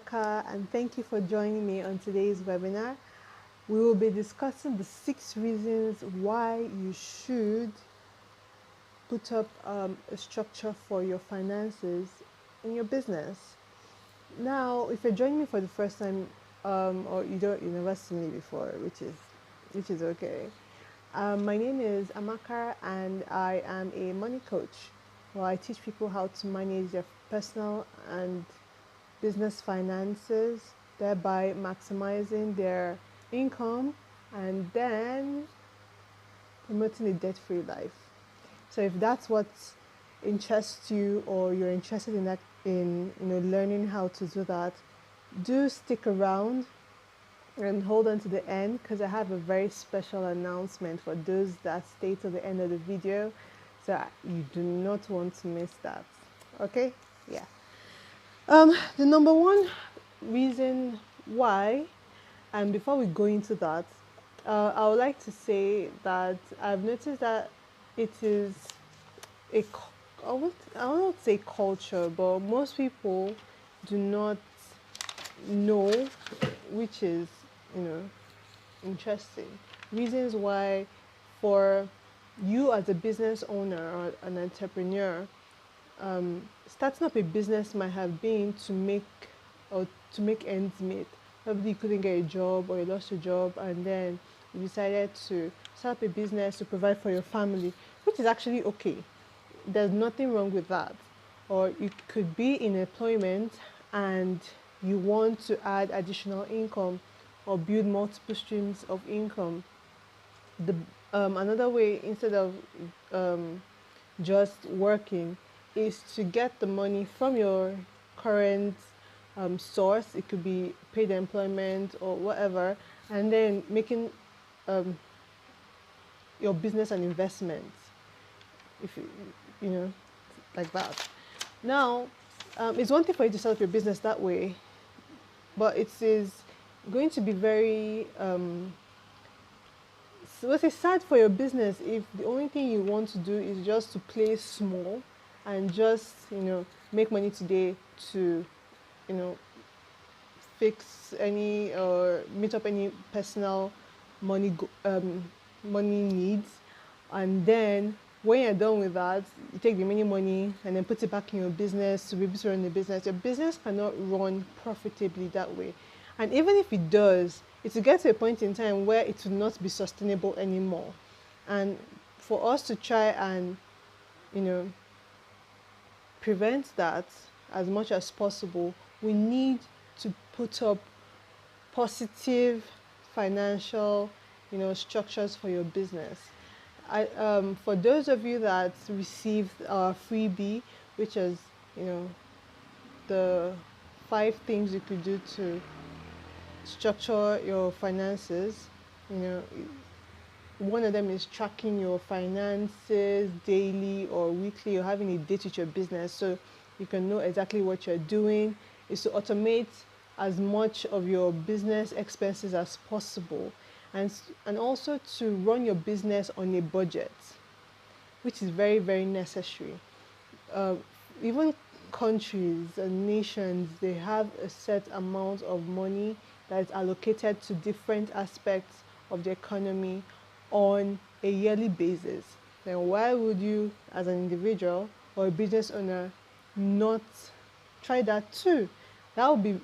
Amaka, and thank you for joining me on today's webinar. We will be discussing the 6 reasons why you should put up a structure for your finances in your business. Now, if you're joining me for the first time, or you never seen me before, which is okay. My name is Amaka, and I am a money coach. Well, I teach people how to manage their personal and business finances, thereby maximizing their income and then promoting a debt-free life. So if that's what interests you, or you're interested in that, in learning how to do that, do stick around and hold on to the end, because I have a very special announcement for those that stay to the end of the video. So you do not want to miss that. Okay? Yeah. The number one reason why, and before we go into that, I would like to say that I've noticed that it is a, I won't say culture, but most people do not know, which is, interesting. Reasons why, for you as a business owner or an entrepreneur, starting up a business might have been to make ends meet. Probably you couldn't get a job, or you lost your job, and then you decided to start up a business to provide for your family, which is actually okay. There's nothing wrong with that. Or you could be in employment and you want to add additional income or build multiple streams of income. The Another way, instead of just working, is to get the money from your current source. It could be paid employment or whatever, and then making um, your business an investment, if you know, like that. Now, it's one thing for you to set up your business that way, but it is going to be very so it's sad for your business if the only thing you want to do is just to play small and just make money today to you know fix any or meet up any personal money needs, and then when you're done with that, you take the remaining money and then put it back in your business to be able to run the business. Your business cannot run profitably that way, and even if it does, it will get to a point in time where it will not be sustainable anymore. And for us to try and you know prevent that as much as possible, we need to put up positive financial, structures for your business. For those of you that received our freebie, which is, the 5 things you could do to structure your finances, you know, one of them is tracking your finances daily or weekly, or having a date with your business so you can know exactly what you're doing. Is to automate as much of your business expenses as possible, and also to run your business on a budget, which is very, very necessary. uh, Even countries and nations, they have a set amount of money that is allocated to different aspects of the economy on a yearly basis. Then why would you, as an individual or a business owner, not try that too? That would be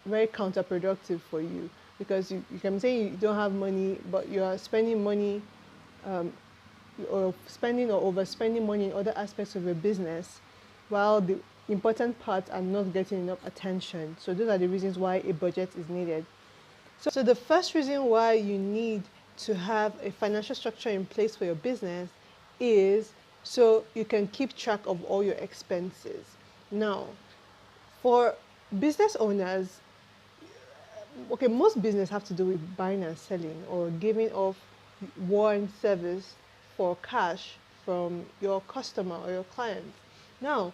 very counterproductive for you, because you can say you don't have money, but you are spending money, um, or spending or overspending money in other aspects of your business, while the important parts are not getting enough attention. So those are the reasons why a budget is needed. So the first reason why you need to have a financial structure in place for your business is so you can keep track of all your expenses. Now, for business owners, okay, most business have to do with buying and selling, or giving off one service for cash from your customer or your client. Now,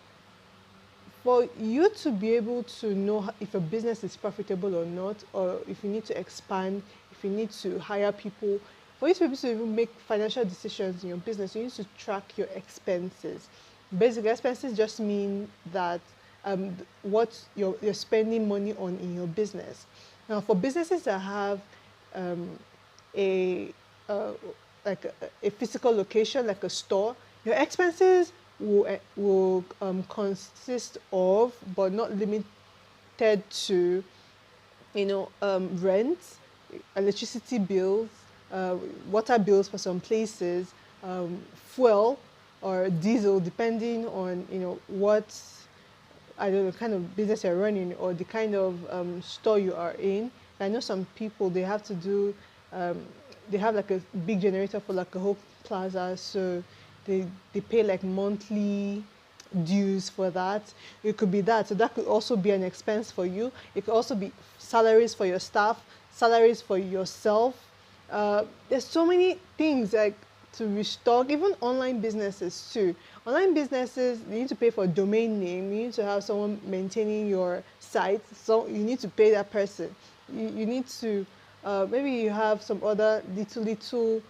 for you to be able to know if a business is profitable or not, or if you need to expand, if you need to hire people, for you to be able to even make financial decisions in your business, you need to track your expenses. Basically, expenses just mean that what you're spending money on in your business. Now, for businesses that have um, a uh, like a physical location, like a store, your expenses will consist of, but not limited to, rent, electricity bills, uh, water bills for some places, fuel or diesel, depending on what, I don't know, kind of business you're running or the kind of store you are in. I know some people, they have to do, um, they have like a big generator for like a whole plaza, so they pay like monthly dues for that. It could be that, so that could also be an expense for you. It could also be salaries for your staff, salaries for yourself. There's so many things like to restock, even online businesses too. Online businesses, you need to pay for a domain name, you need to have someone maintaining your site, so you need to pay that person. You need to, maybe you have some other little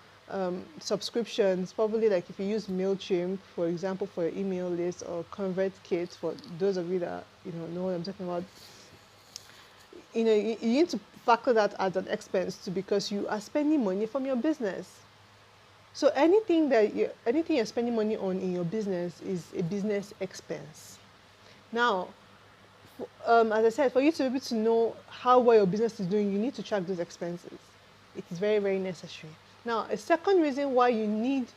subscriptions, probably like if you use MailChimp, for example, for your email list, or ConvertKit, for those of you that know what I'm talking about. You need to factor that as an expense too, because you are spending money from your business. So anything you're spending money on in your business is a business expense. Now, as I said, for you to be able to know how well your business is doing, you need to track those expenses. It is very, very necessary. Now, a second reason why you need,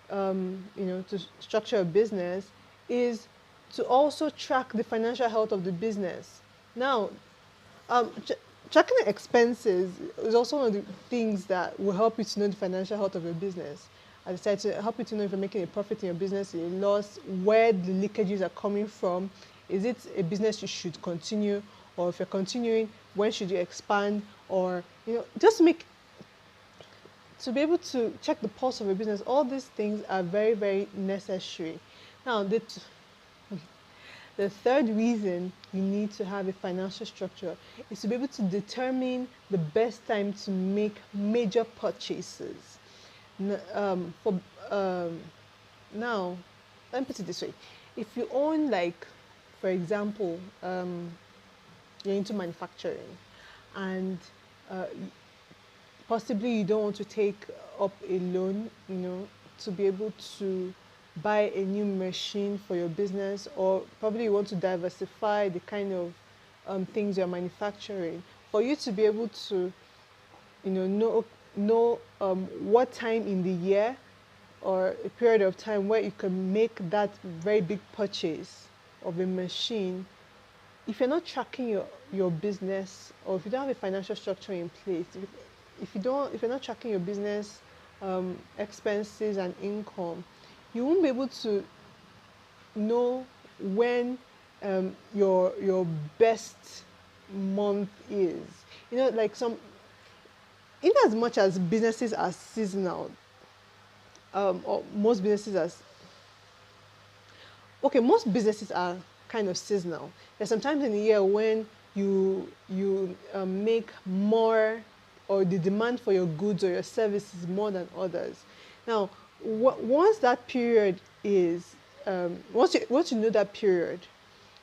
to structure a business is to also track the financial health of the business. Now, tracking the expenses is also one of the things that will help you to know the financial health of your business. As I said, to help you to know if you're making a profit in your business, a loss, where the leakages are coming from. Is it a business you should continue, or if you're continuing, when should you expand, or just to be able to check the pulse of a business. All these things are very, very necessary. Now, the third reason you need to have a financial structure is to be able to determine the best time to make major purchases. For now, let me put it this way: if you own, like, for example, you're into manufacturing, and uh, possibly you don't want to take up a loan, to be able to buy a new machine for your business, or probably you want to diversify the kind of things you're manufacturing. For you to be able to, know what time in the year or a period of time where you can make that very big purchase of a machine. If you're not tracking your business, or if you don't have a financial structure in place, if you're not tracking your business expenses and income, you won't be able to know when your best month is. Like in as much as businesses are seasonal, or most businesses are okay, most businesses are kind of seasonal. There's sometimes in the year when you make more, or the demand for your goods or your services more than others. Now, once that period is, once you know that period,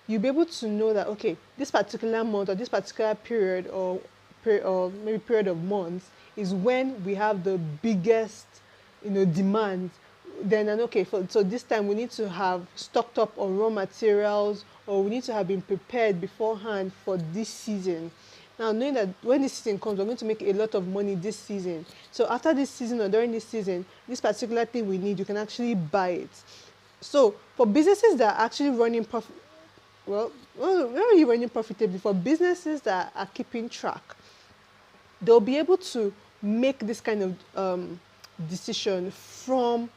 you'll be able to know that, okay, this particular month or this particular period, or maybe period of months, is when we have the biggest demand. Then, and okay, so this time we need to have stocked up on raw materials, or we need to have been prepared beforehand for this season. Now, knowing that when this season comes, we're going to make a lot of money this season. So after this season or during this season, this particular thing we need, you can actually buy it. So for businesses that are actually running not really running profitably, for businesses that are keeping track, they'll be able to make this kind of decision from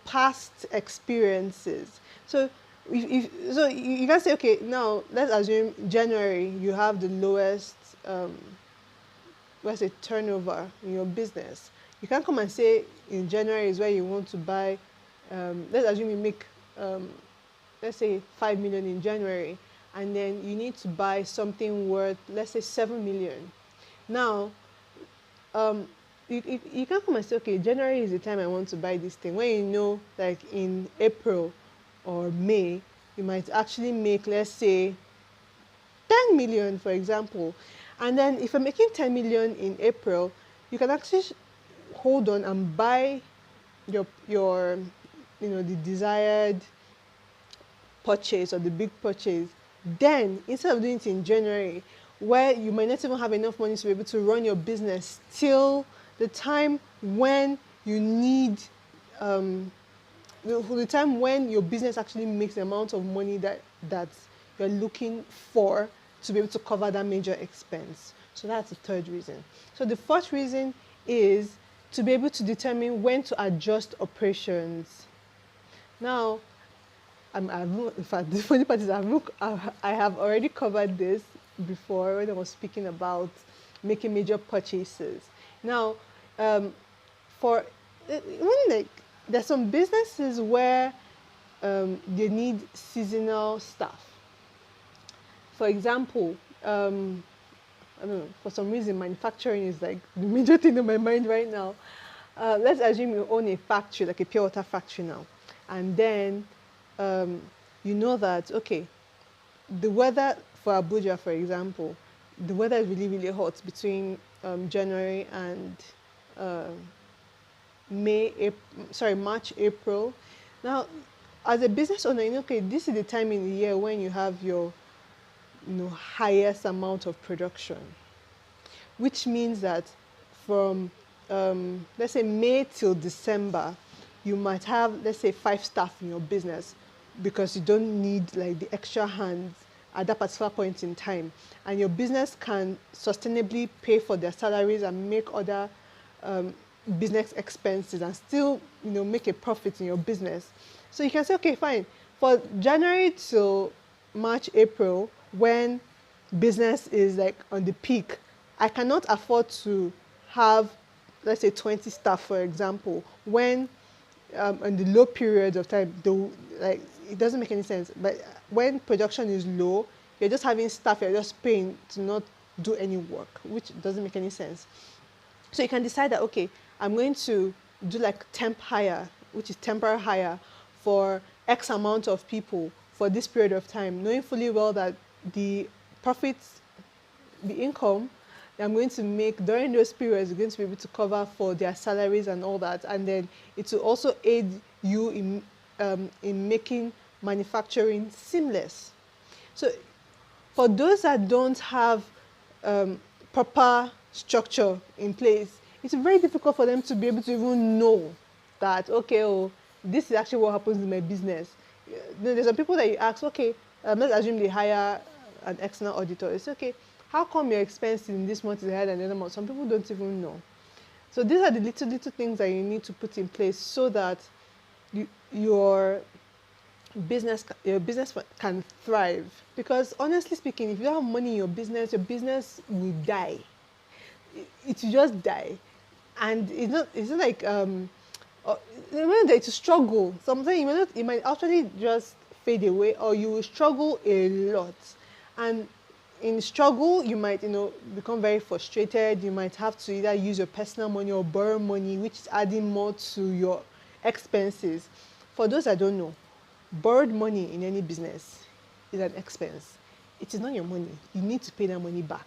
past experiences. So you can say, okay, now let's assume January you have the lowest let's say turnover in your business. You can't come and say in January is where you want to buy, let's assume you make let's say 5 million in January, and then you need to buy something worth, let's say, 7 million. Now, you can't come and say, okay, January is the time I want to buy this thing, when like in April or May you might actually make, let's say, 10 million, for example. And then if you're making 10 million in April, you can actually hold on and buy your the desired purchase or the big purchase. Then instead of doing it in January, where you might not even have enough money to be able to run your business till the time when you need the time when your business actually makes the amount of money that you're looking for to be able to cover that major expense. So that's the third reason. So the fourth reason is to be able to determine when to adjust operations. Now, in fact, the funny part is I have already covered this before when I was speaking about making major purchases. Now, for even like there's some businesses where they need seasonal staff. For example, I don't know, for some reason manufacturing is like the major thing in my mind right now. Let's assume you own a factory, like a pure water factory now, and then you know that, okay, the weather for Abuja, for example, the weather is really, really hot between January and March, April. Now, as a business owner, you know, okay, this is the time in the year when you have your highest amount of production, which means that from let's say May till December, you might have, let's say, 5 staff in your business because you don't need like the extra hands at that particular point in time, and your business can sustainably pay for their salaries and make other business expenses and still make a profit in your business. So you can say, okay, fine, for January till March, April, when business is like on the peak, I cannot afford to have, let's say, 20 staff, for example, when in the low periods of time, like, it doesn't make any sense. But when production is low, you're just having staff, you're just paying to not do any work, which doesn't make any sense. So you can decide that, okay, I'm going to do like temp hire, which is temporary hire for X amount of people for this period of time, knowing fully well that the profits, the income I'm going to make during those periods is going to be able to cover for their salaries and all that, and then it will also aid you in making manufacturing seamless. So for those that don't have proper structure in place, it's very difficult for them to be able to even know that, okay, oh, this is actually what happens in my business. There's some people that you ask, okay, let's assume they hire an external auditor. It's okay, how come your expense in this month is higher than the other month? Some people don't even know. So these are the little things that you need to put in place so that your business can thrive. Because honestly speaking, if you don't have money in your business will die. It will just die. And it's not like it's a struggle. Sometimes it might actually just fade away, or you will struggle a lot. And in struggle, you might become very frustrated. You might have to either use your personal money or borrow money, which is adding more to your expenses. For those that don't know, borrowed money in any business is an expense. It is not your money. You need to pay that money back.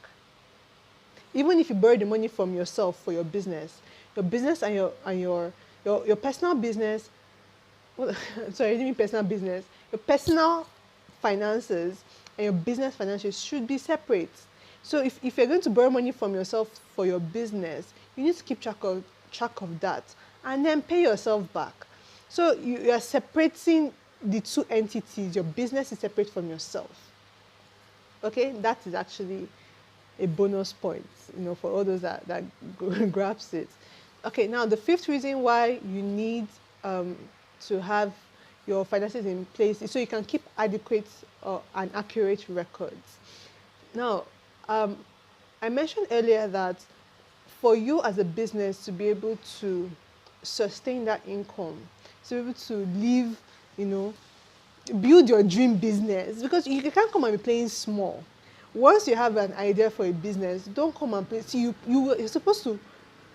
Even if you borrow the money from yourself for your business and your personal business, sorry, I didn't mean personal business, your personal finances and your business finances should be separate. So if you're going to borrow money from yourself for your business, you need to keep track of that and then pay yourself back. So you are separating the two entities. Your business is separate from yourself. Okay, that is actually a bonus point, for all those that grasp it. Okay, now the fifth reason why you need to have your finances in place is so you can keep adequate and accurate records. Now, I mentioned earlier that for you as a business to be able to sustain that income, to be able to live, build your dream business, because you can't come and be playing small. Once you have an idea for a business, don't come and play. See, you're supposed to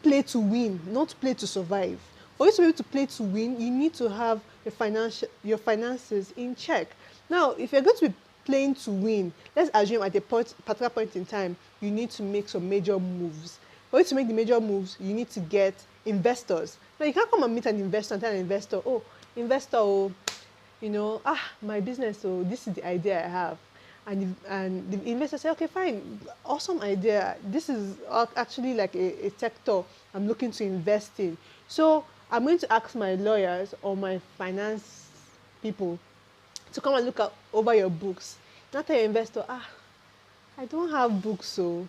play to win, not play to survive. For you to be able to play to win, you need to have your finances in check. Now, if you're going to be playing to win, let's assume at a particular point in time, you need to make some major moves. For you to make the major moves, you need to get investors. Now, you can't come and meet an investor and tell an investor, oh, investor, oh, my business, so this is the idea I have. And the investor say, okay, fine, awesome idea. This is actually like a sector I'm looking to invest in. So I'm going to ask my lawyers or my finance people to come and look over your books. Not tell your investor, I don't have books, so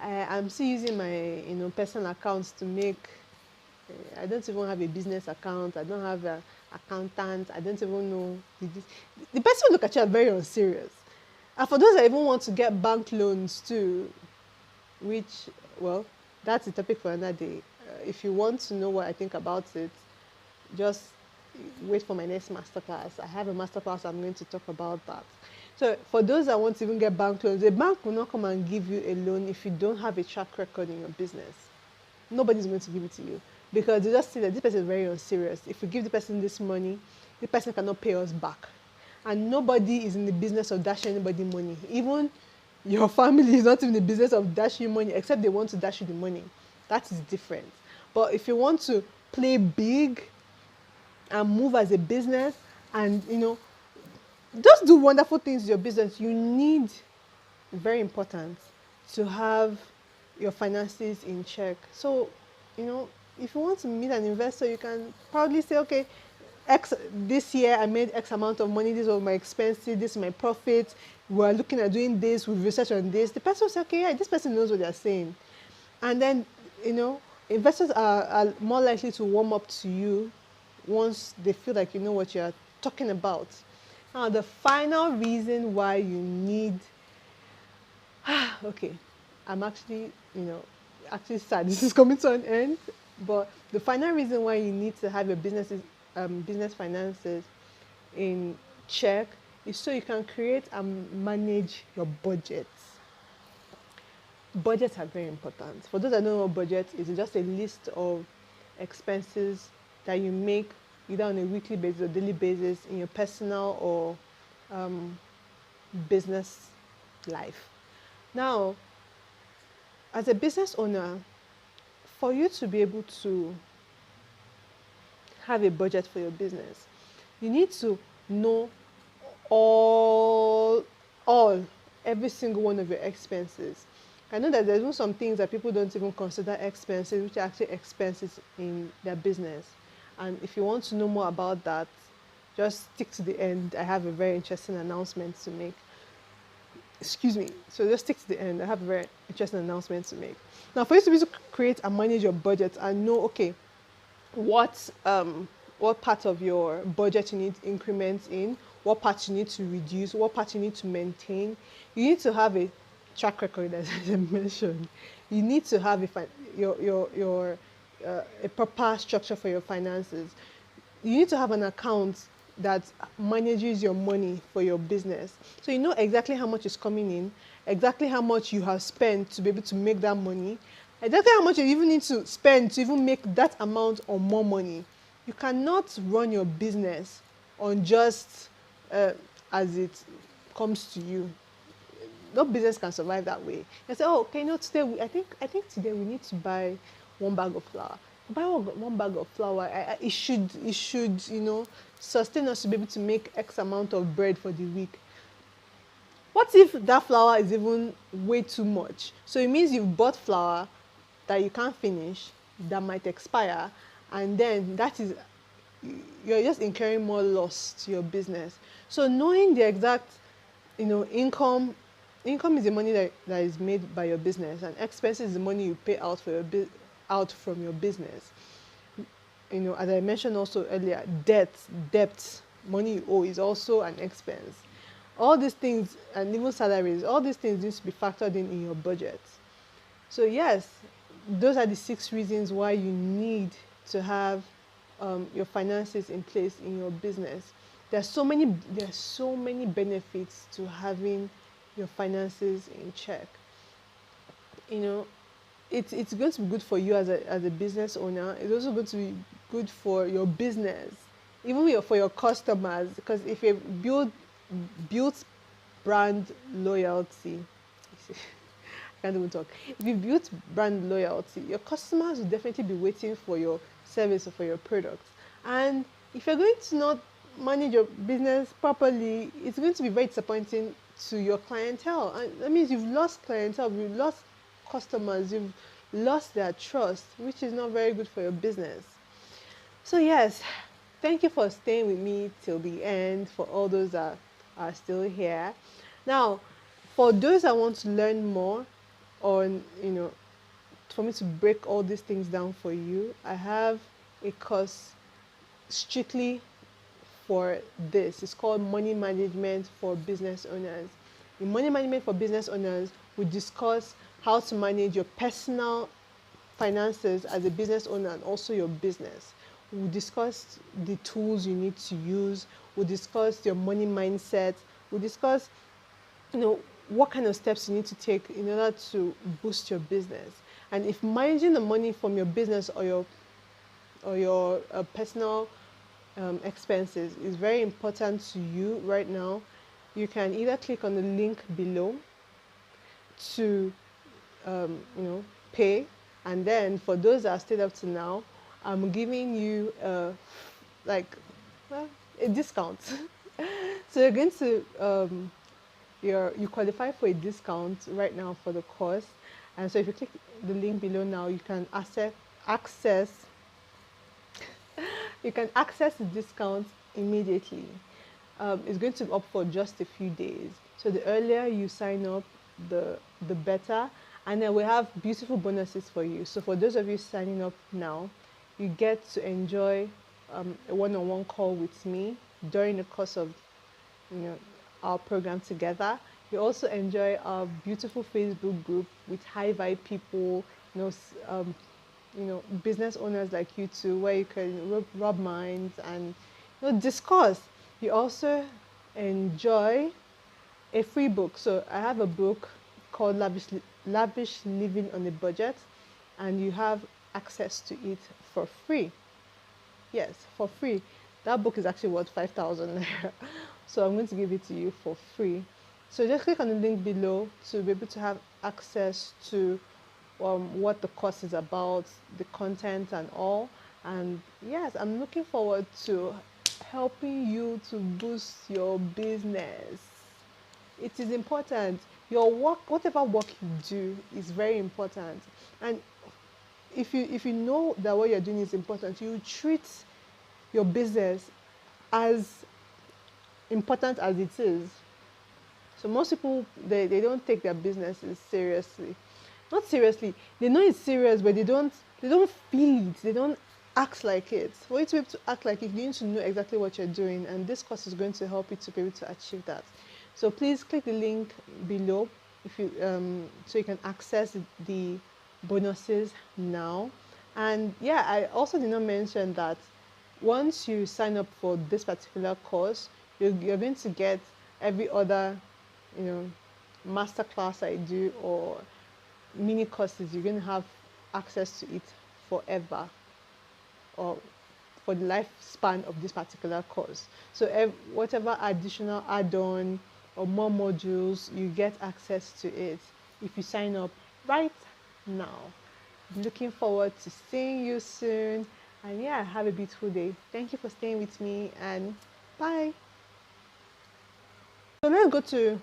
I'm still using my personal accounts to make. I don't even have a business account. I don't have an accountant. I don't even know. The person will look at you as very unserious. And for those that even want to get bank loans too, which, well, that's a topic for another day. If you want to know what I think about it, just wait for my next masterclass. I have a masterclass. I'm going to talk about that. So for those that want to even get bank loans, a bank will not come and give you a loan if you don't have a track record in your business. Nobody's going to give it to you because they just see that this person is very unserious. If we give the person this money, the person cannot pay us back. And nobody is in the business of dashing anybody money. Even your family is not in the business of dashing you money, except they want to dash you the money. That is different. But if you want to play big and move as a business and, just do wonderful things in your business, you need, very important, to have your finances in check. So, if you want to meet an investor, you can proudly say, okay, this year I made X amount of money, these are my expenses, this is my profit, we're looking at doing this, we've researched on this. The person will say, okay, yeah, this person knows what they're saying. And then, investors are more likely to warm up to you once they feel like you know what you're talking about. Now, the final reason why you need, okay, I'm actually, actually sad this is coming to an end, but the final reason why you need to have your business finances in check is so you can create and manage your budgets. Budgets are very important. For those that don't know what budget is, it's just a list of expenses that you make either on a weekly basis or daily basis in your personal or business life. Now, as a business owner, for you to be able to have a budget for your business, you need to know all every single one of your expenses. I know that there's even some things that people don't even consider expenses, which are actually expenses in their business. And if you want to know more about that, just stick to the end. I have a very interesting announcement to make. Excuse me. So just stick to the end. I have a very interesting announcement to make. Now, for you to be able to create and manage your budget and know, okay, what part of your budget you need increments in, what part you need to reduce, what part you need to maintain, you need to have a track record, as I mentioned. You need to have a proper structure for your finances. You need to have an account that manages your money for your business. So you know exactly how much is coming in, exactly how much you have spent to be able to make that money, exactly how much you even need to spend to even make that amount or more money. You cannot run your business on just as it comes to you. No business can survive that way. You say, oh, okay, today I think today we need to buy one bag of flour. Buy one bag of flour. It should sustain us to be able to make X amount of bread for the week. What if that flour is even way too much? So it means you've bought flour that you can't finish, that might expire, and then you're just incurring more loss to your business. So knowing the exact, income is the money that is made by your business, and expenses is the money you pay out out from your business. As I mentioned also earlier, debt, money you owe is also an expense. All these things, and even salaries, all these things need to be factored in your budget. So yes, those are the 6 reasons why you need to have your finances in place in your business. There's so many benefits to having your finances in check. It's going to be good for you as a business owner. It's also going to be good for your business. even for your customers, because if you build brand loyalty, I can't even talk. If you build brand loyalty, your customers will definitely be waiting for your service or for your products. And if you're going to not manage your business properly, it's going to be very disappointing to your clientele. And that means you've lost clientele, you've lost customers, you've lost their trust, which is not very good for your business. So yes, thank you for staying with me till the end, for all those that are still here. Now, for those that want to learn more on, for me to break all these things down for you, I have a course strictly for this. It's called Money Management for Business Owners. In Money Management for Business Owners, we discuss how to manage your personal finances as a business owner and also your business. We'll discuss the tools you need to use. We'll discuss your money mindset. We'll discuss, what kind of steps you need to take in order to boost your business. And if managing the money from your business or your personal expenses is very important to you right now, you can either click on the link below to pay, and then for those that stayed up to now, I'm giving you a discount. So you're going to you qualify for a discount right now for the course, and so if you click the link below now, you can access the discount immediately. It's going to be up for just a few days. So the earlier you sign up, the better. And then we have beautiful bonuses for you. So for those of you signing up now, you get to enjoy a one-on-one call with me during the course of our program together. You also enjoy our beautiful Facebook group with high vibe people, business owners like you too, where you can rub minds and discuss. You also enjoy a free book. So I have a book called Lavish Living on a Budget, and you have access to it for free. Yes, for free. That book is actually worth 5,000 naira. So I'm going to give it to you for free. So just click on the link below to be able to have access to what the course is about, the content and all. And yes, I'm looking forward to helping you to boost your business. It is important. Your work, whatever work you do, is very important. And if you know that what you're doing is important, you treat your business as important as it is. So most people, they don't take their businesses seriously. Not seriously. They know it's serious, but they don't feel it. They don't act like it. For you to be able to act like it, you need to know exactly what you're doing, and this course is going to help you to be able to achieve that. So please click the link below if you so you can access the bonuses now. And yeah, I also did not mention that once you sign up for this particular course, you're going to get every other master class I do or mini courses. You're going to have access to it forever, or for the lifespan of this particular course. So whatever additional add-on or more modules, you get access to it if you sign up right now. Looking forward to seeing you soon, and yeah, have a beautiful day. Thank you for staying with me, and bye. So let's go to